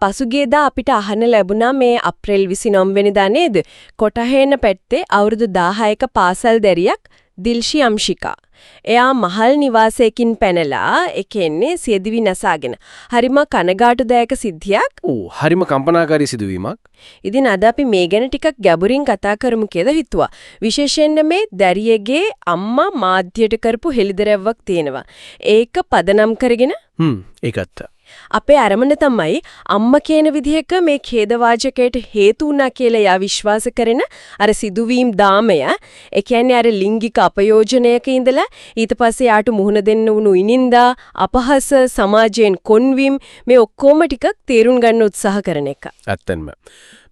පසුගියදා අපිට අහන්න ලැබුණා මේ අප්‍රේල් 29 වෙනිදා නේද? කොටහේන පැත්තේ අවුරුදු 10ක පාසල් දැරියක් දිල්ෂි අම්ෂිකා. එයා මහල් නිවාසයකින් පැනලා එකෙන්නේ සියදිවි නැසාගෙන. හරිම කනගාටුදායක සිද්ධියක්. හරිම කම්පනාකාරී සිදුවීමක්. ඉතින් අද අපි මේ ගැන ටිකක් ගැඹුරින් කතා කරමු කියලා හිතුවා. විශේෂයෙන්ම මේ දැරියගේ අම්මා මාධ්‍යයට කරපු හෙළිදරව්වක් තියෙනවා. ඒක පදනම් කරගෙන ඒකත් අපේ අරමුණ තමයි අම්මා කියන විදිහක මේ ඛේදවාචකයට හේතු වුණා කියලා යා විශ්වාස කරන අර සිදුවීම් දාමය. ඒ කියන්නේ අර ලිංගික අපයෝජනයක ඉඳලා ඊට පස්සේ යාට මුහුණ දෙන්න වුණු ඉනින්දා අපහාස සමාජයෙන් කොන්වීම මේ ඔක්කොම ටිකක් තේරුම් ගන්න උත්සාහ කරන එක. ඇත්තන්ම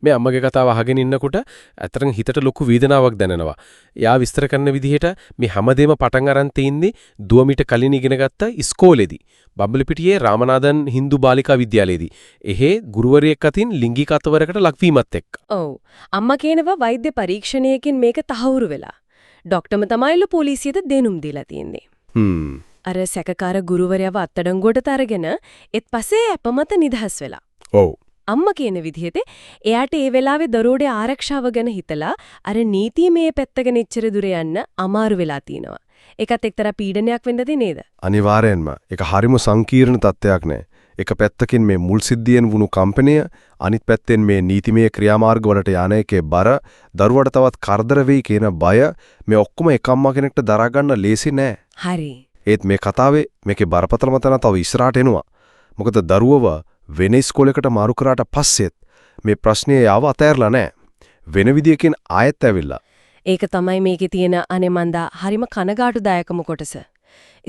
මේ අම්මගේ කතාව අහගෙන ඉන්නකොට ඇත්තටම හිතට ලොකු වේදනාවක් දැනෙනවා. යා විස්තර කරන විදිහට මේ හැමදේම පටන් අරන් තින්නේ දුවමිට කලින් ඉගෙනගත්ත ඉස්කෝලේදී. බම්බලපිටියේ රාමනාදන් හින්දු බාලිකා විද්‍යාලයේදී. එහෙ ගුරුවරියෙක් අතින් ලිංගික අතවරකට ලක්වීමත් එක්ක. ඔව්. අම්මා කියනවා වෛද්‍ය පරීක්ෂණයකින් මේක තහවුරු වෙලා. ડોක්ටර්ම තමයිලු පොලිසියට දෙනුම් දීලා තියෙන්නේ. අර සැකකාර ගුරුවරයාව අත්අඩංගුවට අරගෙන ඒත් පස්සේ අපමත නිදහස් වෙලා. ඔව්. අම්මා කියන විදිහට එයාට ඒ වෙලාවේ දරුවෝගේ ආරක්ෂාව ගැන හිතලා අර නීතිමය පැත්තගෙන ඉච්චර දුර යන්න අමාරු වෙලා තිනවා. ඒකත් එක්තරා පීඩනයක් වෙන්නද නේද? අනිවාර්යෙන්ම. ඒක හරිම සංකීර්ණ තත්ත්වයක් නේ. එක පැත්තකින් මේ මුල් සිද්ධියෙන් වුණු කම්පනය, අනිත් පැත්තෙන් මේ නීතිමය ක්‍රියාමාර්ග වලට යන එකේ බර, දරුවට තවත් කරදර වෙයි කියන බය මේ ඔක්කොම එක අම්මා කෙනෙක්ට දරා ගන්න ලේසි නෑ. හරි. ඒත් මේ කතාවේ මේකේ බරපතලම තැන තව ඉස්සරහට එනවා. මොකද දරුවව වෙන ඉස්කෝලේකට මාරු කරාට පස්සෙත් මේ ප්‍රශ්නේ යාව අතෑරලා නැහැ. වෙන විදියකින් ආයෙත් ඇවිල්ලා. ඒක තමයි මේකේ තියෙන අනේමන්දා හරිම කනගාටුදායකම කොටස.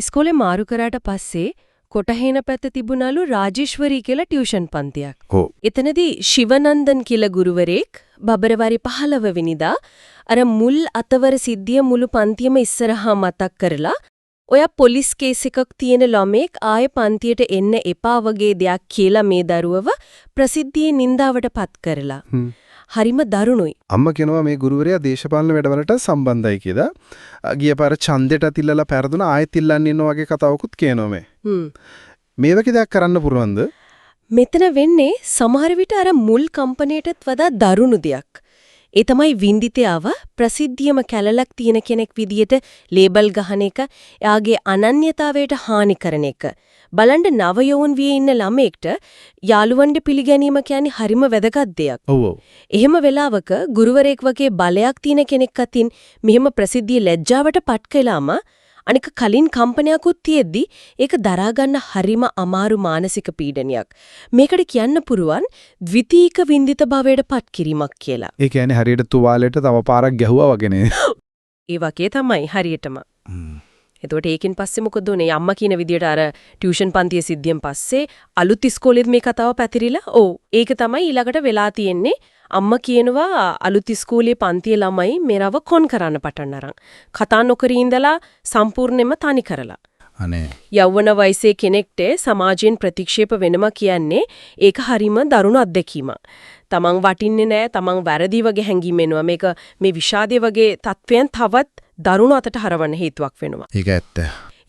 ඉස්කෝලේ මාරු කරාට පස්සේ කොටහේන පැත්ත තිබුණලු රාජේශ්වරී කියලා ටියුෂන් පන්තියක්. එතනදී ශිවනන්දන් කියලා ගුරුවරයෙක් බබරවාරි 15 වෙනිදා අර මුල් අතවර සිද්ධිය මුළු පන්තියම ඉස්සරහා මතක් කරලා ඔය පොලිස් කේස් එකක් තියෙන ළමෙක් ආයේ පන්තියට එන්න එපා වගේ දෙයක් කියලා මේ දරුවව ප්‍රසිද්ධියේ නින්දාවට පත් කරලා. හරිම දරුණුයි. අම්මා කියනවා මේ ගුරුවරයා දේශපාලන වැඩවලට සම්බන්ධයි කියලා. ගිය පාර ඡන්දෙට තිල්ලලා පෙරදුන ආයෙත් ඉල්ලන්න ඉන්නවා වගේ කතාවකුත් කියනවා මේ. මේ වගේ දෙයක් කරන්න පුළුවන්ද? මෙතන වෙන්නේ සමහර විට අර මුල් කම්පැනිටත් වඩා දරුණු දෙයක්. ඒ තමයි වින්දිතයව ප්‍රසිද්ධියම කැලලක් තියෙන කෙනෙක් විදියට ලේබල් ගහන එක, එයාගේ අනන්‍යතාවයට හානි කරන එක. බලන්න නව යෝන් වියේ ඉන්න ළමෙක්ට යාළුවන්ට පිළිගැනීම කියන්නේ හරිම වැදගත් දෙයක්. ඔව්. එහෙම වෙලාවක ගුරුවරයෙක් වගේ බලයක් තියෙන කෙනෙක් අතින් මෙහෙම ප්‍රසිද්ධිය ලැජ්ජාවට පත් කළාම අනික කලින් කම්පනයක්ුත් තියෙද්දි ඒක දරා ගන්න හරිම අමාරු මානසික පීඩනයක්. මේකට කියන්න පුරුවන් ද්විතීක වින්දිත භවයට පත් කිරීමක් කියලා. ඒ කියන්නේ හරියට තුවාලෙට තව පාරක් ගැහුවා වගේ නේ. ඒ වගේ තමයි හරියටම. එතකොට ඒකෙන් පස්සේ මොකද උනේ? අම්මා කියන විදියට අර ටියුෂන් පන්තියේ සිද්ධියෙන් පස්සේ අලුත් ඉස්කෝලේත් මේ කතාව පැතිරිලා. ඔව්. ඒක තමයි ඊළඟට වෙලා තියෙන්නේ. අම්මා කියනවා අලුත් ඉස්කෝලේ පන්තියේ ළමයි මෙරව කොන් කරන්න පටන් අරන්. කතා නොකර ඉඳලා සම්පූර්ණයෙන්ම තනි කරලා. අනේ. යෞවන වයසේ කෙනෙක්ට සමාජයෙන් ප්‍රතික්ෂේප වෙනම කියන්නේ ඒක හරීම දරුණු අත්දැකීමක්. තමන් වටින්නේ නැහැ, තමන් වැරදි වගේ හැඟීම් එනවා. මේක මේ විෂාදයේ වගේ තත්වයන් තවත් දරුණු අතට හරවන්න හේතුවක් වෙනවා. ඒක ඇත්ත.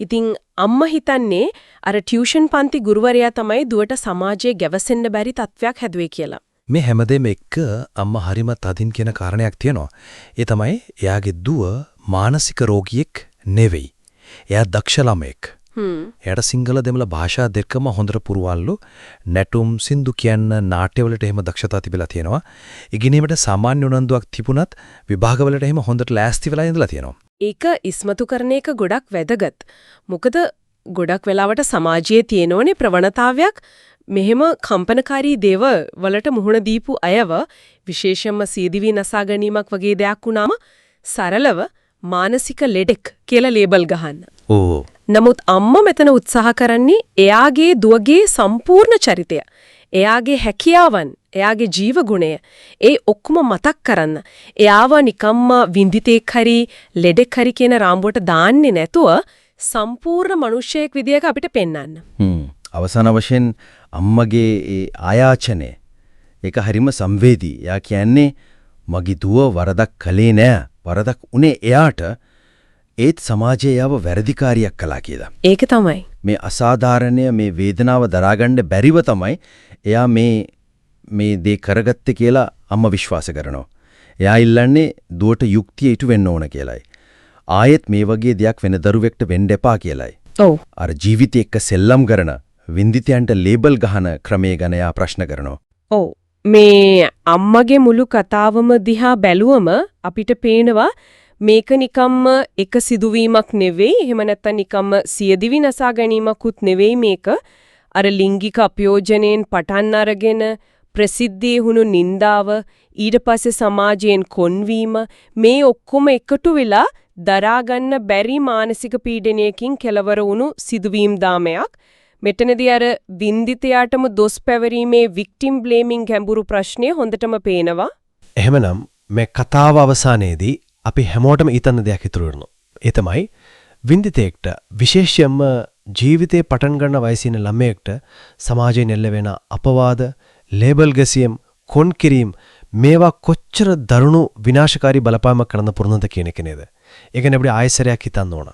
ඉතින් අම්මා හිතන්නේ අර ටියුෂන් පන්ති ගුරුවරයා තමයි දුවට සමාජයේ ගැවසෙන්න බැරි තත්වයක් හැදුවේ කියලා. මේ හැමදේම එක්ක අම්මා හරිම තදින් කියන කාරණයක් තියෙනවා. ඒ තමයි එයාගේ දුව මානසික රෝගියෙක් නෙවෙයි. එයා දක්ෂ ළමෙක්. එයාට සිංහල දෙමළ භාෂා දෙකම හොඳට පුරවල්ලු. නැටුම් සින්දු කියන නාට්‍යවලට එහෙම දක්ෂතා තිබිලා තියෙනවා. ඉගෙනීමට සාමාන්‍ය උනන්දුවක් තිබුණත් විභාගවලට එහෙම හොඳට ලෑස්ති වෙලා ඉඳලා තියෙනවා. ඒක ඉස්මතු කරන එක ගොඩක් වැදගත්. මොකද ගොඩක් වෙලාවට සමාජයේ තියෙනෝනේ ප්‍රවණතාවයක් මෙහෙම කම්පනකාරී දේව වලට මුහුණ දීපු අයව විශේෂයෙන්ම සීදිවි නසා ගැනීමක් වගේ දෙයක් වුණාම සරලව මානසික ලෙඩෙක් කියලා ලේබල් ගහන්න. ඕ. නමුත් අම්මා මෙතන උත්සාහ කරන්නේ එයාගේ දුවගේ සම්පූර්ණ චරිතය, එයාගේ හැකියාවන්, එයාගේ ජීව ගුණය ඒ ඔක්කොම මතක් කරන්න. එයාව නිකම්ම වින්දිතෙක් හරි ලෙඩෙක් හරි කියන රාම්බුවට දාන්නේ නැතුව සම්පූර්ණ මිනිසෙක් විදියක අපිට පෙන්වන්න. අවසාන වශයෙන් අම්මගේ ඒ ආයාචනය ඒක හරිම සංවේදී. යා කියන්නේ මගේ දුව වරදක් කළේ නෑ. වරදක් උනේ එයාට. ඒත් සමාජයේ යාව වැරදිකාරියක් කළා කියලා. ඒක තමයි. මේ අසාධාරණය මේ වේදනාව දරාගන්න බැරිව තමයි එයා මේ මේ දේ කරගත්තේ කියලා අම්මා විශ්වාස කරනවා. එයා ඉල්ලන්නේ දුවට යුක්තිය ඉටු වෙන්න ඕන කියලයි. ආයෙත් මේ වගේ දෙයක් වෙන දරුවෙක්ට වෙන්න එපා කියලයි. ඔව්. අර ජීවිතේ එක්ක සෙල්ලම් කරන වින්දිතයන්ට ලේබල් ගහන ක්‍රමයේ ගැන එයා ප්‍රශ්න කරනවා. ඔව්. මේ අම්මගේ මුළු කතාවම දිහා බැලුවම අපිට පේනවා මේක නිකම්ම එක සිදුවීමක් නෙවෙයි. එහෙම නැත්නම් නිකම්ම සියදිවි නසා ගැනීමකුත් නෙවෙයි මේක. අර ලිංගික අපයෝජනයෙන් පටන් අරගෙන ප්‍රසිද්ධියේ හුණු නින්දාව ඊට පස්සේ සමාජයෙන් කොන්වීම මේ ඔක්කොම එකතු වෙලා දරා ගන්න බැරි මානසික පීඩනයකින් කෙලවර වුණු සිදුවීම් දාමයක්. මෙතනදී අර වින්දිතයාටම දොස් පැවරීමේ victim blaming ගැඹුරු ප්‍රශ්නය හොඳටම පේනවා. එහෙමනම් මේ කතාව අවසානයේදී අපි හැමෝටම ඊතන දෙයක් ඉතුරු වෙනවා. ඒ තමයි වින්දිතයෙක්ට විශේෂයෙන්ම ජීවිතේ පටන් ගන්න වයසින ළමයෙක්ට සමාජයෙන් එල්ල වෙන අපවාද, ලේබල් ගැසීම්, කොන් කිරීම මේවා කොච්චර දරුණු විනාශකාරී බලපෑමක් කරන්න පුරුණද කියන එක නේද? ඒක නේ අපිට ආයෙසරයක් හිතන්න ඕන.